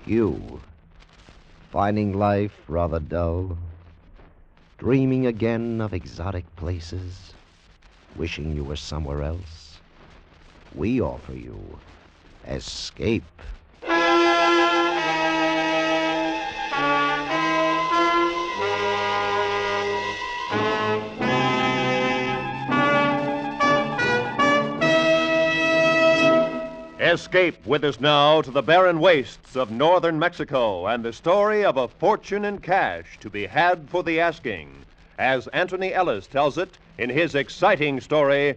You, finding life rather dull, dreaming again of exotic places, wishing you were somewhere else, we offer you escape. Escape with us now to the barren wastes of northern Mexico and the story of a fortune in cash to be had for the asking, as Anthony Ellis tells it in his exciting story,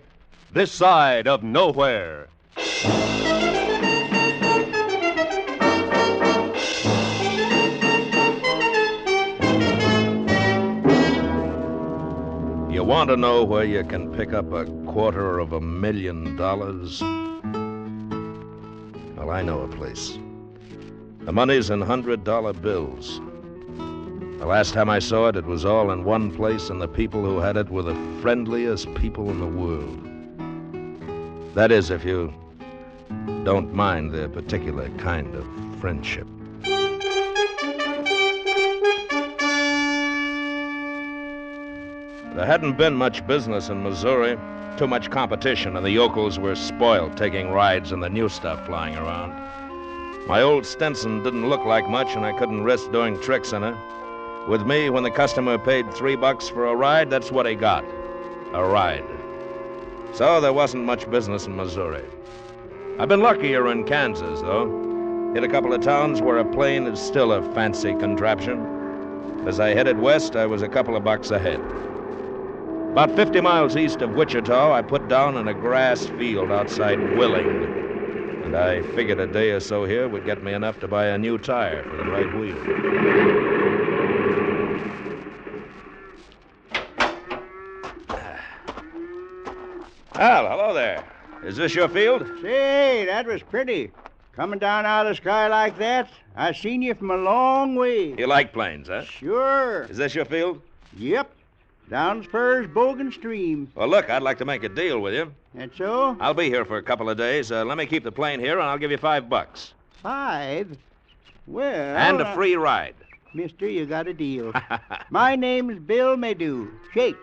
This Side of Nowhere. You want to know where you can pick up $250,000? Well, I know a place. The money's in $100 bills. The last time I saw it, it was all in one place, and the people who had it were the friendliest people in the world. That is, if you don't mind their particular kind of friendship. There hadn't been much business in Missouri. Too much competition, and the yokels were spoiled taking rides in the new stuff flying around. My old Stinson didn't look like much, and I couldn't risk doing tricks in her. With me, when the customer paid $3 for a ride, that's what he got. A ride. So there wasn't much business in Missouri. I've been luckier in Kansas, though. Hit a couple of towns where a plane is still a fancy contraption. As I headed west, I was a couple of bucks ahead. About 50 miles east of Wichita, I put down in a grass field outside Willing, and I figured a day or so here would get me enough to buy a new tire for the right wheel. Al, hello there. Is this your field? Say, that was pretty. Coming down out of the sky like that, I seen you from a long way. You like planes, huh? Sure. Is this your field? Yep. Down Spur's Bogan Stream. Well, look, I'd like to make a deal with you. That so? I'll be here for a couple of days. Let me keep the plane here, and I'll give you $5. 5? Well... And a free ride. Mister, you got a deal. My name's Bill Maydew. Shake.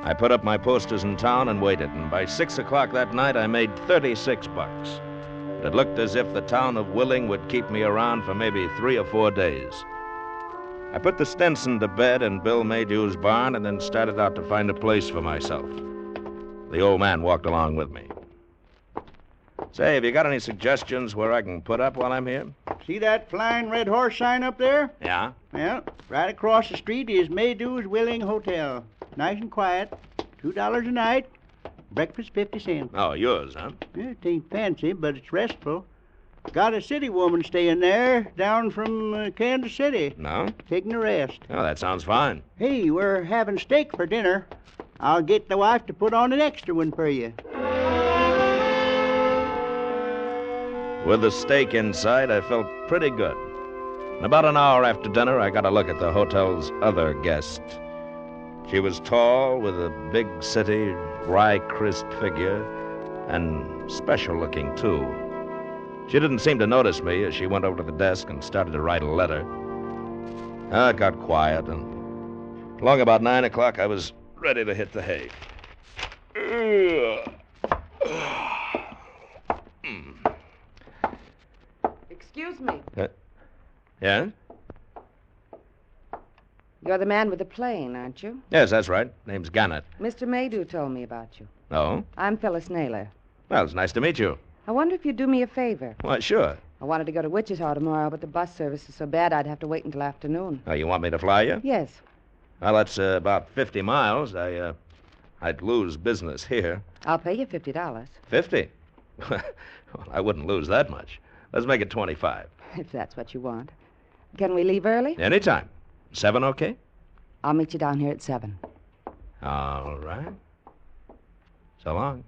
I put up my posters in town and waited, and by 6 o'clock that night, I made $36. It looked as if the town of Willing would keep me around for maybe 3 or 4 days. I put the Stinson to bed in Bill Maydew's barn and then started out to find a place for myself. The old man walked along with me. Say, have you got any suggestions where I can put up while I'm here? See that flying red horse sign up there? Yeah? Well, right across the street is Maydew's Willing Hotel. Nice and quiet. $2 a night. Breakfast 50 cents. Oh, yours, huh? Yeah, it ain't fancy, but it's restful. Got a city woman staying there, down from Kansas City. No? Taking a rest. Oh, that sounds fine. Hey, we're having steak for dinner. I'll get the wife to put on an extra one for you. With the steak inside, I felt pretty good. And about an hour after dinner, I got a look at the hotel's other guest. She was tall, with a big city, dry, crisp figure, and special-looking, too. She didn't seem to notice me as she went over to the desk and started to write a letter. It got quiet, and along about 9 o'clock, I was ready to hit the hay. Excuse me. Yeah? You're the man with the plane, aren't you? Yes, that's right. Name's Gannett. Mr. Maydew told me about you. Oh? I'm Phyllis Naylor. Well, it's nice to meet you. I wonder if you'd do me a favor. Why, sure. I wanted to go to Wichita tomorrow, but the bus service is so bad I'd have to wait until afternoon. Oh, you want me to fly you? Yes. Well, that's about 50 miles. I'd lose business here. I'll pay you $50. 50? Well, I wouldn't lose that much. Let's make it 25. If that's what you want. Can we leave early? Anytime. 7, okay? I'll meet you down here at 7. All right. So long.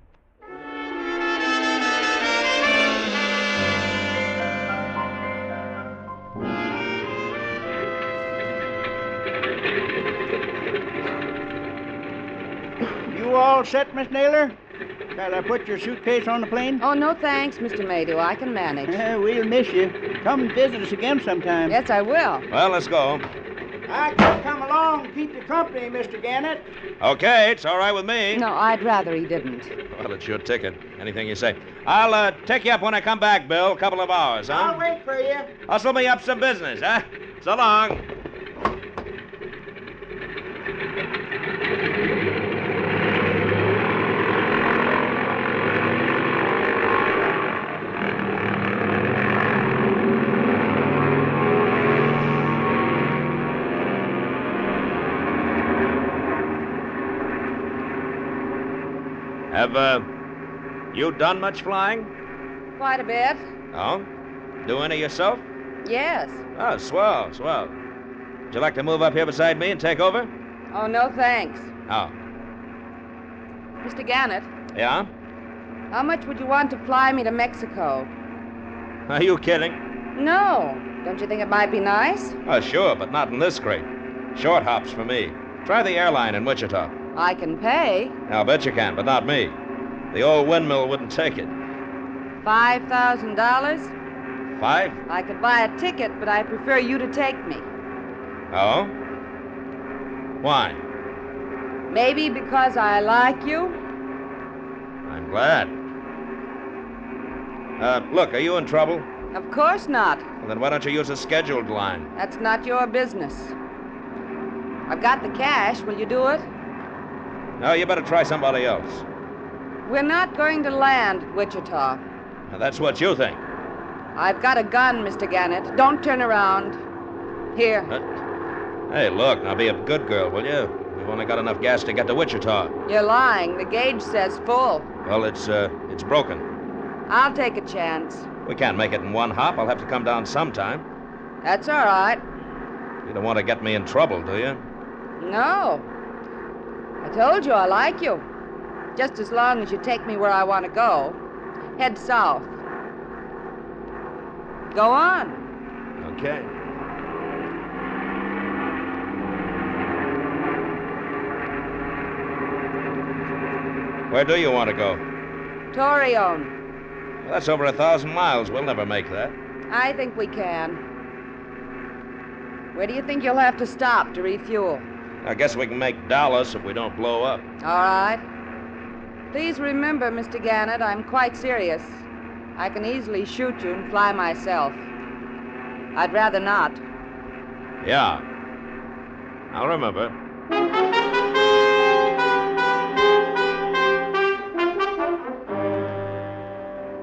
You all set, Miss Naylor? Shall I put your suitcase on the plane? Oh, no thanks, Mr. Maydew. I can manage. We'll miss you. Come and visit us again sometime. Yes, I will. Well, let's go. I can come along and keep you company, Mr. Gannett. Okay, it's all right with me. No, I'd rather he didn't. Well, it's your ticket. Anything you say. I'll take you up when I come back, Bill. A couple of hours, huh? I'll wait for you. Hustle me up some business, huh? So long. Have you done much flying? Quite a bit. Oh? Do any yourself? Yes. Oh, swell, swell. Would you like to move up here beside me and take over? Oh, no thanks. Oh. Mr. Gannett, Yeah? how much would you want to fly me to Mexico? Are you kidding? No. Don't you think it might be nice? Oh, sure, but not in this crate. Short hops for me. Try the airline in Wichita. I can pay. I'll bet you can, but not me. The old windmill wouldn't take it. $5,000? 5? I could buy a ticket, but I prefer you to take me. Oh? Why? Maybe because I like you? I'm glad. Look, are you in trouble? Of course not. Well, then why don't you use a scheduled line? That's not your business. I've got the cash. Will you do it? No, you better try somebody else. We're not going to land at Wichita. Now, that's what you think. I've got a gun, Mr. Gannett. Don't turn around. Here. Hey, look, now be a good girl, will you? We've only got enough gas to get to Wichita. You're lying. The gauge says full. Well, it's broken. I'll take a chance. We can't make it in one hop. I'll have to come down sometime. That's all right. You don't want to get me in trouble, do you? No. I told you I like you. Just as long as you take me where I want to go. Head south. Go on. Okay. Where do you want to go? Torreon. Well, that's over 1,000 miles. We'll never make that. I think we can. Where do you think you'll have to stop to refuel? I guess we can make Dallas if we don't blow up. All right. Please remember, Mr. Gannett, I'm quite serious. I can easily shoot you and fly myself. I'd rather not. Yeah. I'll remember.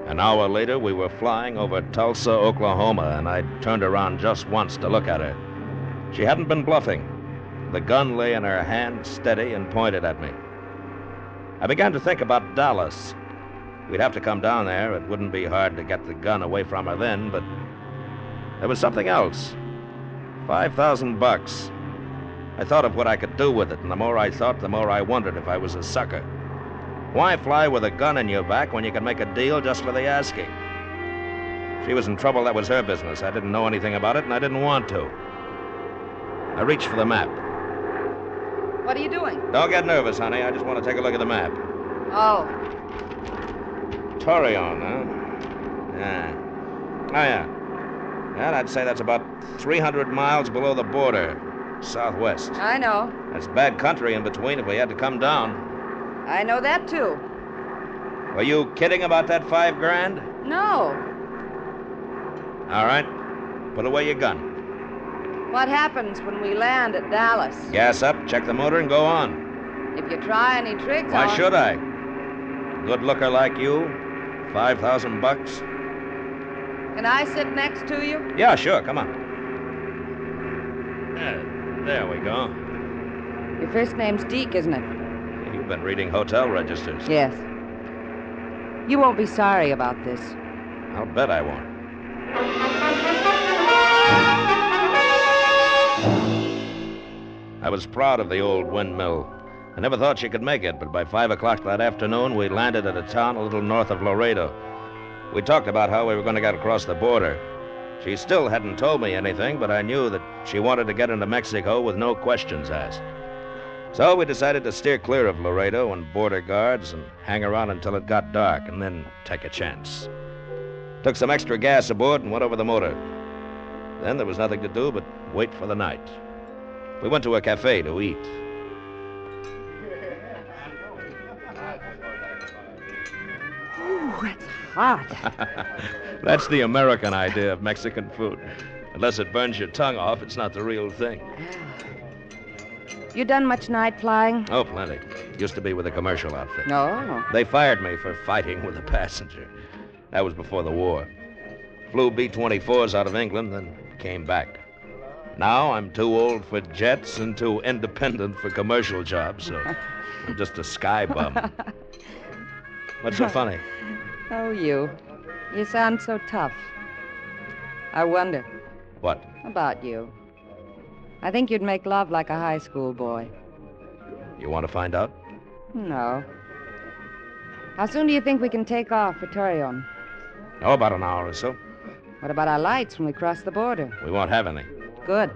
An hour later, we were flying over Tulsa, Oklahoma, and I turned around just once to look at her. She hadn't been bluffing. The gun lay in her hand, steady, and pointed at me. I began to think about Dallas. We'd have to come down there. It wouldn't be hard to get the gun away from her then, but there was something else. $5,000. I thought of what I could do with it, and the more I thought, the more I wondered if I was a sucker. Why fly with a gun in your back when you could make a deal just for the asking? If she was in trouble, that was her business. I didn't know anything about it, and I didn't want to. I reached for the map. What are you doing? Don't get nervous, honey. I just want to take a look at the map. Oh. Torreon, huh? Yeah. Oh, yeah. Yeah, I'd say that's about 300 miles below the border, southwest. I know. That's bad country in between if we had to come down. I know that, too. Were you kidding about that $5,000? No. All right. Put away your gun. What happens when we land at Dallas? Gas up, check the motor, and go on. If you try any tricks Why on... should I? Good looker like you, $5,000. Can I sit next to you? Yeah, sure. Come on. There we go. Your first name's Deke, isn't it? You've been reading hotel registers. Yes. You won't be sorry about this. I'll bet I won't. I was proud of the old windmill. I never thought she could make it, but by 5 o'clock that afternoon, we landed at a town a little north of Laredo. We talked about how we were going to get across the border. She still hadn't told me anything, but I knew that she wanted to get into Mexico with no questions asked. So we decided to steer clear of Laredo and border guards and hang around until it got dark and then take a chance. Took some extra gas aboard and went over the motor. Then there was nothing to do but wait for the night. We went to a cafe to eat. Ooh, it's hot. That's the American idea of Mexican food. Unless it burns your tongue off, it's not the real thing. You done much night flying? Oh, plenty. Used to be with a commercial outfit. No. They fired me for fighting with a passenger. That was before the war. Flew B-24s out of England, then came back. Now I'm too old for jets and too independent for commercial jobs, so I'm just a sky bum. What's so funny? Oh, you. You sound so tough. I wonder. What? About you. I think you'd make love like a high school boy. You want to find out? No. How soon do you think we can take off for Torreon? Oh, about an hour or so. What about our lights when we cross the border? We won't have any. Good.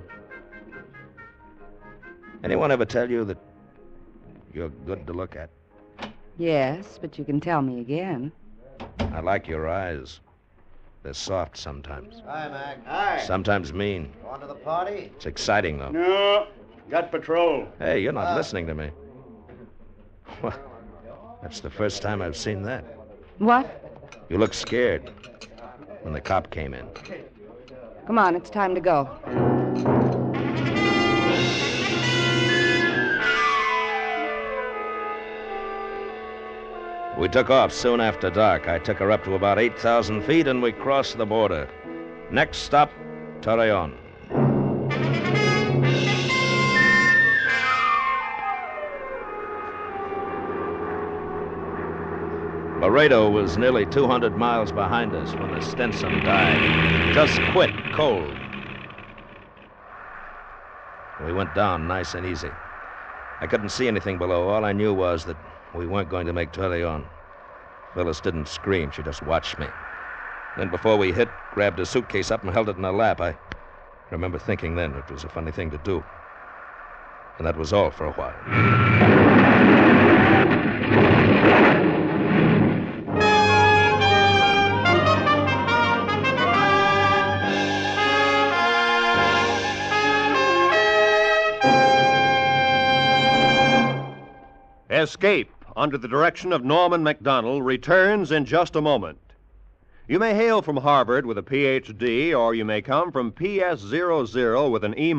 Anyone ever tell you that you're good to look at? Yes, but you can tell me again. I like your eyes. They're soft sometimes. Hi, Mac. Hi. Sometimes mean. Going to the party? It's exciting, though. No, got patrol. Hey, you're not listening to me. Well, that's the first time I've seen that. What? You look scared when the cop came in. Come on, it's time to go. We took off soon after dark. I took her up to about 8,000 feet, and we crossed the border. Next stop, Torreon. Laredo was nearly 200 miles behind us when the Stinson died. Just quit, cold. We went down nice and easy. I couldn't see anything below. All I knew was that we weren't going to make Torreon. Phyllis didn't scream. She just watched me. Then before we hit, grabbed a suitcase up and held it in her lap. I remember thinking then it was a funny thing to do. And that was all for a while. Escape, under the direction of Norman MacDonald, returns in just a moment. You may hail from Harvard with a Ph.D., or you may come from PS00 with an E-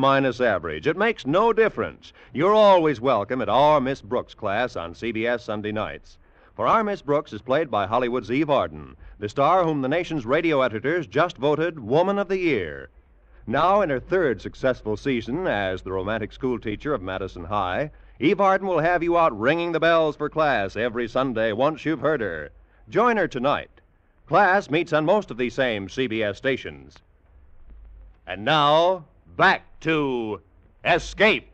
average. It makes no difference. You're always welcome at our Miss Brooks class on CBS Sunday nights. For our Miss Brooks is played by Hollywood's Eve Arden, the star whom the nation's radio editors just voted Woman of the Year. Now, in her third successful season as the romantic schoolteacher of Madison High, Eve Arden will have you out ringing the bells for class every Sunday once you've heard her. Join her tonight. Class meets on most of these same CBS stations. And now, back to Escape.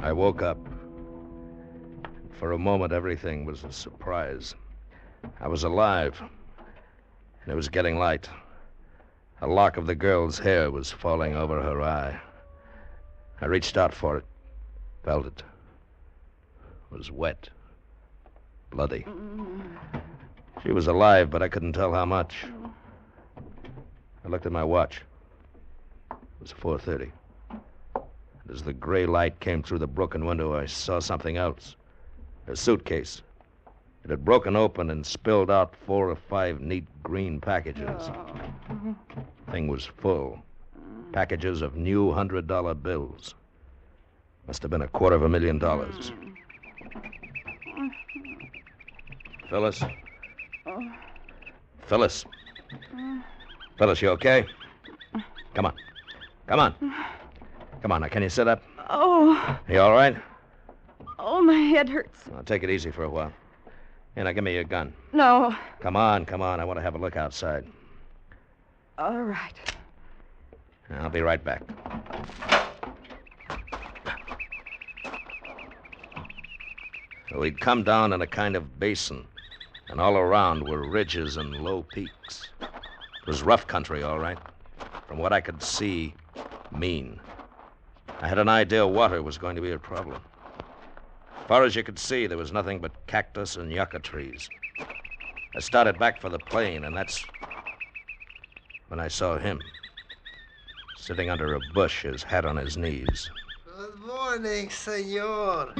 I woke up. For a moment, everything was a surprise. I was alive, and it was getting light. A lock of the girl's hair was falling over her eye. I reached out for it, felt it. It was wet, bloody. She was alive, but I couldn't tell how much. I looked at my watch. It was 4:30. As the gray light came through the broken window, I saw something else. A suitcase. It had broken open and spilled out 4 or 5 neat green packages. Thing was full. Packages of new $100 bills. Must have been $250,000. Phyllis? Phyllis? Phyllis, you okay? Come on. Come on. Come on, now, can you sit up? Oh, You all right? my head hurts. Well, take it easy for a while. Here, now, give me your gun. No. Come on. I want to have a look outside. All right. I'll be right back. We'd come down in a kind of basin, and all around were ridges and low peaks. It was rough country, all right. From what I could see, mean. I had an idea water was going to be a problem. As far as you could see, there was nothing but cactus and yucca trees. I started back for the plane, and that's when I saw him, sitting under a bush, his hat on his knees. Good morning, senor.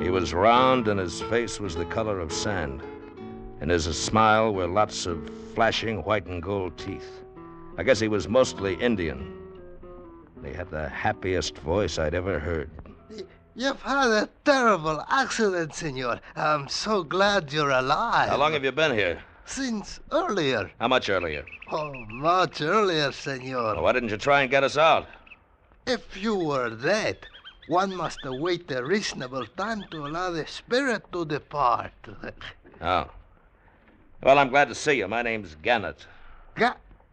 He was round, and his face was the color of sand. In his smile were lots of flashing white and gold teeth. I guess he was mostly Indian. He had the happiest voice I'd ever heard. You've had a terrible accident, senor. I'm so glad you're alive. How long have you been here? Since earlier. How much earlier? Oh, much earlier, senor. Well, why didn't you try and get us out? If you were dead, one must await a reasonable time to allow the spirit to depart. Oh. Well, I'm glad to see you. My name's Gannett.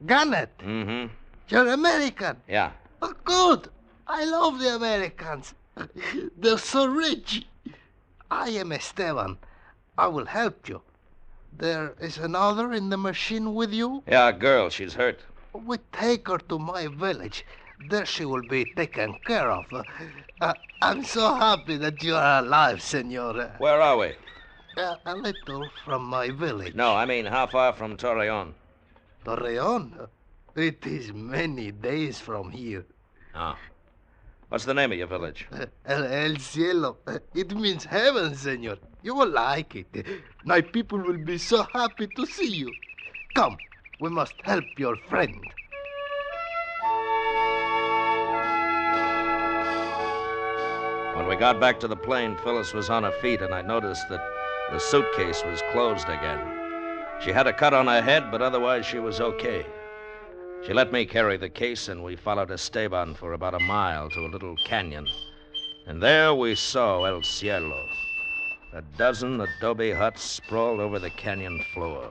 Gannett? Mm-hmm. You're American? Yeah. Oh, good. I love the Americans. They're so rich. I am Esteban. I will help you. There is another in the machine with you? Yeah, a girl. She's hurt. We take her to my village. There she will be taken care of. I'm so happy that you are alive, senor. Where are we? A little from my village. No, I mean, how far from Torreon? Torreon? It is many days from here. Oh. What's the name of your village? El Cielo. It means heaven, senor. You will like it. My people will be so happy to see you. Come, we must help your friend. When we got back to the plane, Phyllis was on her feet, and I noticed that the suitcase was closed again. She had a cut on her head, but otherwise she was okay. She let me carry the case, and we followed Esteban for about a mile to a little canyon. And there we saw El Cielo. A dozen adobe huts sprawled over the canyon floor.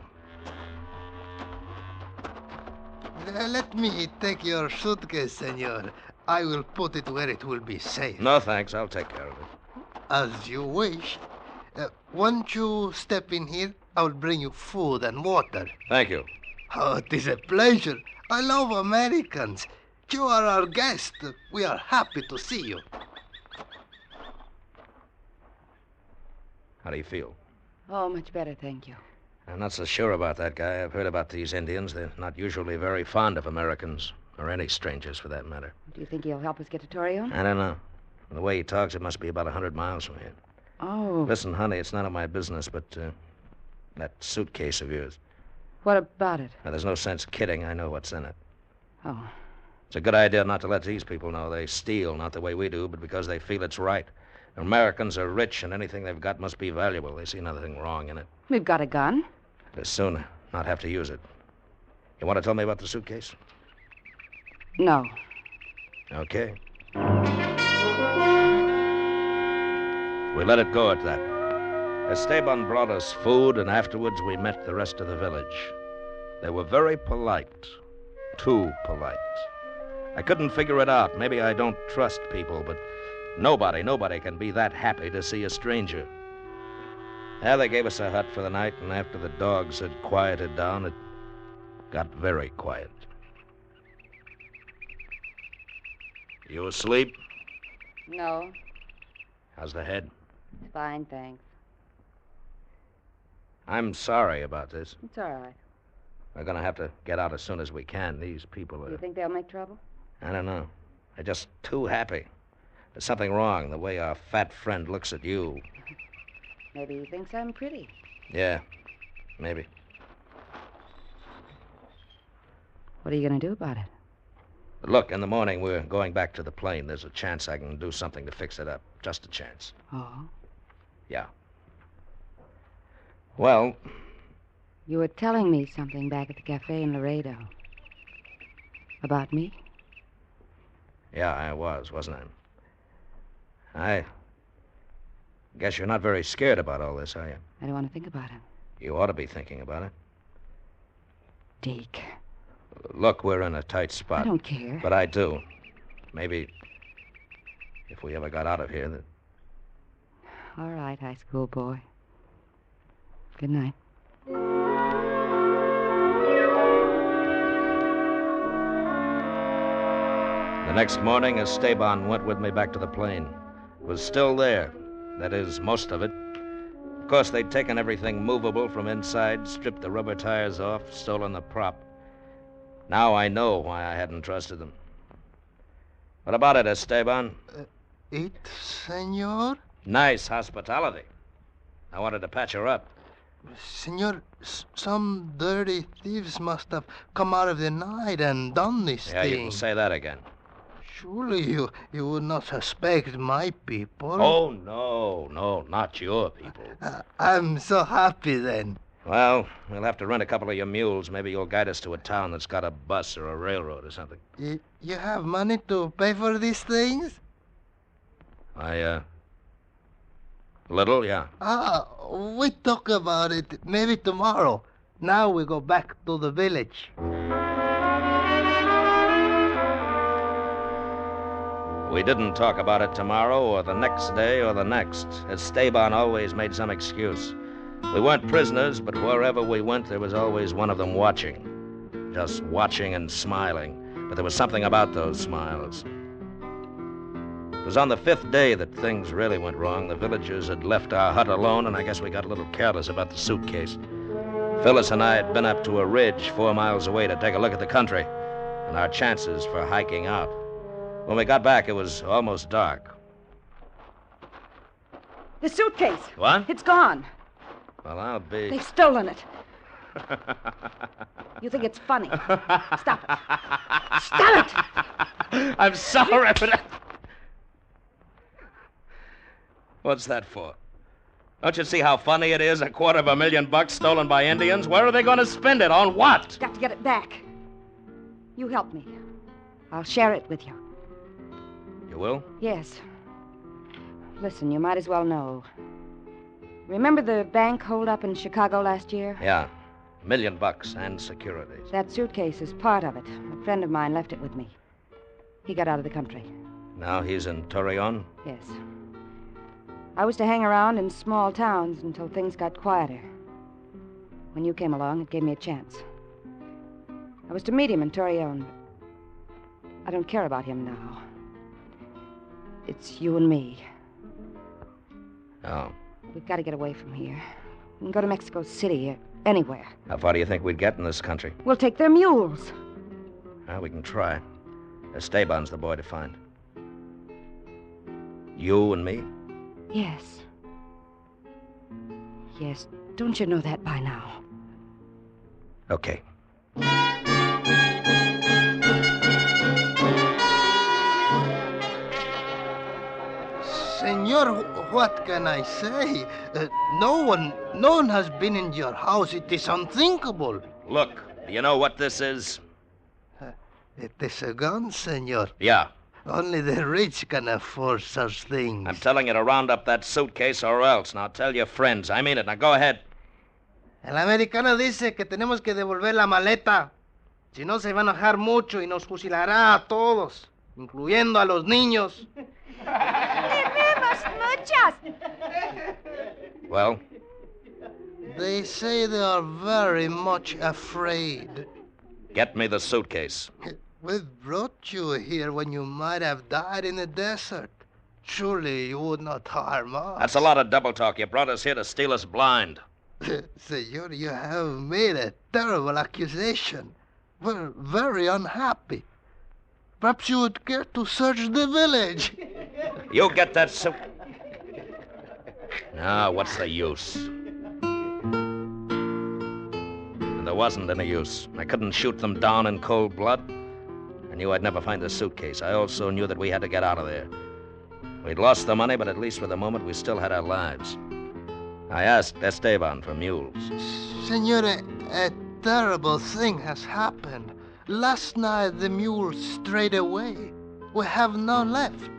Let me take your suitcase, senor. I will put it where it will be safe. No, thanks. I'll take care of it. As you wish. Once you step in here, I will bring you food and water. Thank you. Oh, it is a pleasure. I love Americans. You are our guest. We are happy to see you. How do you feel? Oh, much better, thank you. I'm not so sure about that guy. I've heard about these Indians. They're not usually very fond of Americans, or any strangers for that matter. Do you think he'll help us get to Torreon? I don't know. From the way he talks, it must be about 100 miles from here. Oh. Listen, honey, it's none of my business, but that suitcase of yours. What about it? Now, there's no sense kidding. I know what's in it. Oh. It's a good idea not to let these people know. They steal, not the way we do, but because they feel it's right. Americans are rich, and anything they've got must be valuable. They see nothing wrong in it. We've got a gun. They'll soon not have to use it. You want to tell me about the suitcase? No. Okay. We let it go at that. Esteban brought us food, and afterwards we met the rest of the village. They were very polite. Too polite. I couldn't figure it out. Maybe I don't trust people, but nobody can be that happy to see a stranger. Yeah, they gave us a hut for the night, and after the dogs had quieted down, it got very quiet. You asleep? No. How's the head? Fine, thanks. I'm sorry about this. It's all right. We're going to have to get out as soon as we can. These people Do you are... think they'll make trouble? I don't know. They're just too happy. There's something wrong, the way our fat friend looks at you. Maybe he thinks I'm pretty. Yeah, maybe. What are you going to do about it? Look, in the morning we're going back to the plane. There's a chance I can do something to fix it up. Just a chance. Oh? Yeah. Well, You were telling me something back at the cafe in Laredo. About me? yeah, I was, wasn't I? I guess you're not very scared about all this, are you? I don't want to think about it. You ought to be thinking about it. Deke. Look, we're in a tight spot. I don't care. But I do. Maybe if we ever got out of here, that All right, high school boy. Good night. The next morning, Esteban went with me back to the plane. It was still there. That is, most of it. Of course, they'd taken everything movable from inside, stripped the rubber tires off, stolen the prop. Now I know why I hadn't trusted them. What about it, Esteban? It, senor? Nice hospitality. I wanted to patch her up. Senor, some dirty thieves must have come out of the night and done this Yeah, thing. you can say that again. Surely you would not suspect my people. Oh, no, not your people. I'm so happy then. Well, we'll have to rent a couple of your mules. Maybe you'll guide us to a town that's got a bus or a railroad or something. You have money to pay for these things? Little, yeah. We talk about it maybe tomorrow. Now we go back to the village. We didn't talk about it tomorrow or the next day or the next. Esteban always made some excuse. We weren't prisoners, but wherever we went, there was always one of them watching. Just watching and smiling. But there was something about those smiles. It was on the 5th day that things really went wrong. The villagers had left our hut alone, and I guess we got a little careless about the suitcase. Phyllis and I had been up to a ridge 4 miles away to take a look at the country and our chances for hiking out. When we got back, it was almost dark. The suitcase. What? It's gone. Well, I'll be... They've stolen it. You think it's funny? Stop it. Stop it! I'm sorry, but... What's that for? Don't you see how funny it is? $250,000 stolen by Indians? Where are they going to spend it? On what? Got to get it back. You help me. I'll share it with you. You will? Yes. Listen, you might as well know. Remember the bank holdup in Chicago last year? Yeah. $1 million and securities. That suitcase is part of it. A friend of mine left it with me. He got out of the country. Now he's in Torreon? Yes. I was to hang around in small towns until things got quieter. When you came along, it gave me a chance. I was to meet him in Torreon. I don't care about him now. It's you and me. Oh. We've got to get away from here. We can go to Mexico City or anywhere. How far do you think we'd get in this country? We'll take their mules. Well, we can try. Esteban's the boy to find. You and me? Yes. Yes, don't you know that by now? Okay. Senor, what can I say? No one has been in your house. It is unthinkable. Look, do you know what this is? It is a gun, senor. Yeah. Only the rich can afford such things. I'm telling you to round up that suitcase or else. Now tell your friends. I mean it. Now go ahead. El americano dice que tenemos que devolver la maleta. Si no, se va a enojar mucho y nos fusilará a todos, incluyendo a los niños. Well? They say they are very much afraid. Get me the suitcase. We brought you here when you might have died in the desert. Surely you would not harm us. That's a lot of double talk. You brought us here to steal us blind. Senor, you have made a terrible accusation. We're very unhappy. Perhaps you would care to search the village. You get that suit. Now, what's the use? And there wasn't any use. I couldn't shoot them down in cold blood. I knew I'd never find the suitcase. I also knew that we had to get out of there. We'd lost the money, but at least for the moment we still had our lives. I asked Esteban for mules. Senor, a terrible thing has happened. Last night the mules strayed away. We have none left.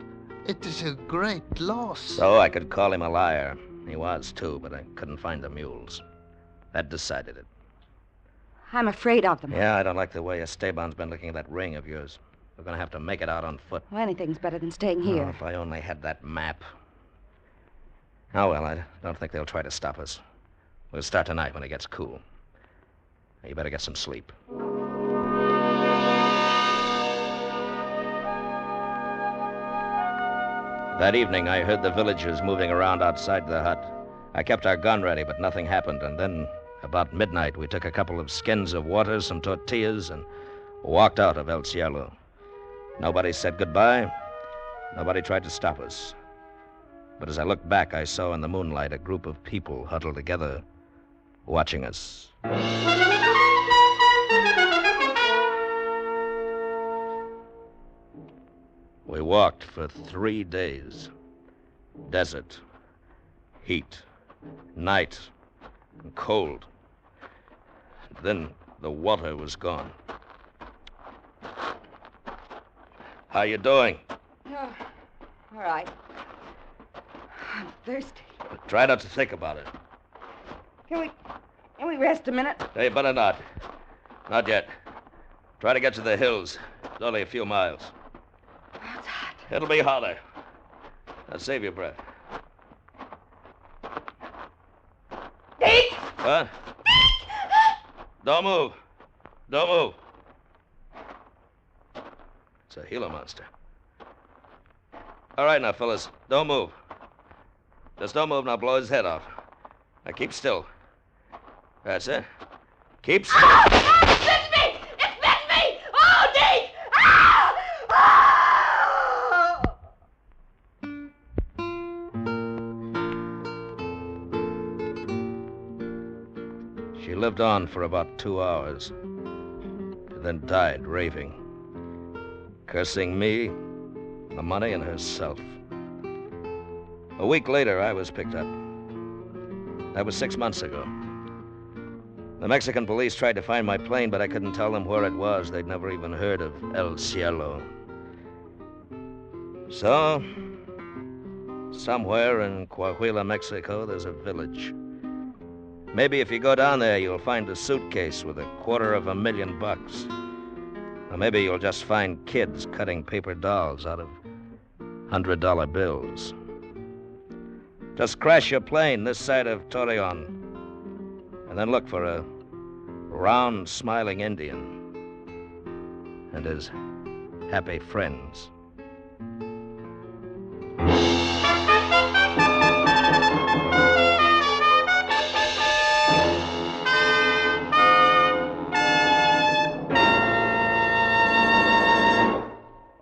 It is a great loss. So I could call him a liar. He was, too, but I couldn't find the mules. That decided it. I'm afraid of them. Yeah, I don't like the way Esteban's been looking at that ring of yours. We're going to have to make it out on foot. Well, anything's better than staying here. Oh, if I only had that map. Oh, well, I don't think they'll try to stop us. We'll start tonight when it gets cool. You better get some sleep. That evening, I heard the villagers moving around outside the hut. I kept our gun ready, but nothing happened. And then, about midnight, we took a couple of skins of water, some tortillas, and walked out of El Cielo. Nobody said goodbye. Nobody tried to stop us. But as I looked back, I saw in the moonlight a group of people huddled together, watching us. We walked for 3 days. Desert, heat, night, and cold. Then the water was gone. How you doing? Oh, all right. I'm thirsty. Try not to think about it. Can we rest a minute? Hey, better not. Not yet. Try to get to the hills. It's only a few miles. Oh, it's hot. It'll be hotter. Now save your breath. Deke! What? Don't move. Don't move. It's a Gila monster. All right now, fellas. Don't move. Just don't move and I'll blow his head off. Now keep still. That's it. Keep still. Ah! Ah! It bit me! It bit me! Oh, Deke! Ah! Ah! She lived on for about 2 hours, and then died raving, cursing me, the money, and herself. A week later, I was picked up. That was 6 months ago. The Mexican police tried to find my plane, but I couldn't tell them where it was. They'd never even heard of El Cielo. So, somewhere in Coahuila, Mexico, there's a village. Maybe if you go down there, you'll find a suitcase with $250,000. Or maybe you'll just find kids cutting paper dolls out of $100 bills. Just crash your plane this side of Torreon, and then look for a round, smiling Indian and his happy friends.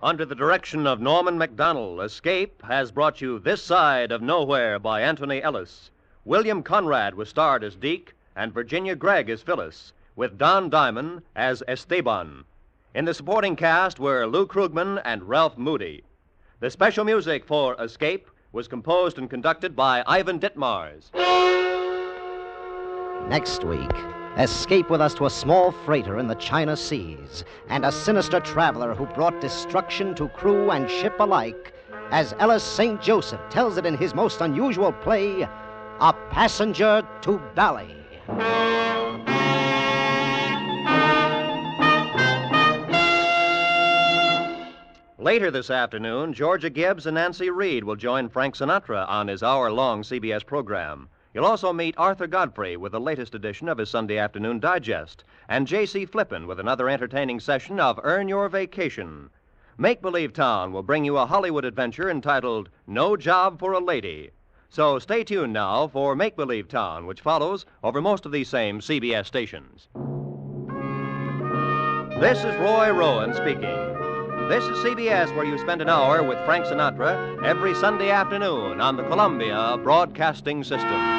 Under the direction of Norman MacDonald, Escape has brought you This Side of Nowhere by Anthony Ellis. William Conrad was starred as Deke, and Virginia Gregg as Phyllis, with Don Diamond as Esteban. In the supporting cast were Lou Krugman and Ralph Moody. The special music for Escape was composed and conducted by Ivan Ditmars. Next week, escape with us to a small freighter in the China Seas and a sinister traveler who brought destruction to crew and ship alike, as Ellis St. Joseph tells it in his most unusual play, A Passenger to Bali. Later this afternoon, Georgia Gibbs and Nancy Reed will join Frank Sinatra on his hour-long CBS program. You'll also meet Arthur Godfrey with the latest edition of his Sunday Afternoon Digest, and J.C. Flippin with another entertaining session of Earn Your Vacation. Make Believe Town will bring you a Hollywood adventure entitled No Job for a Lady. So stay tuned now for Make Believe Town, which follows over most of these same CBS stations. This is Roy Rowan speaking. This is CBS, where you spend an hour with Frank Sinatra every Sunday afternoon on the Columbia Broadcasting System.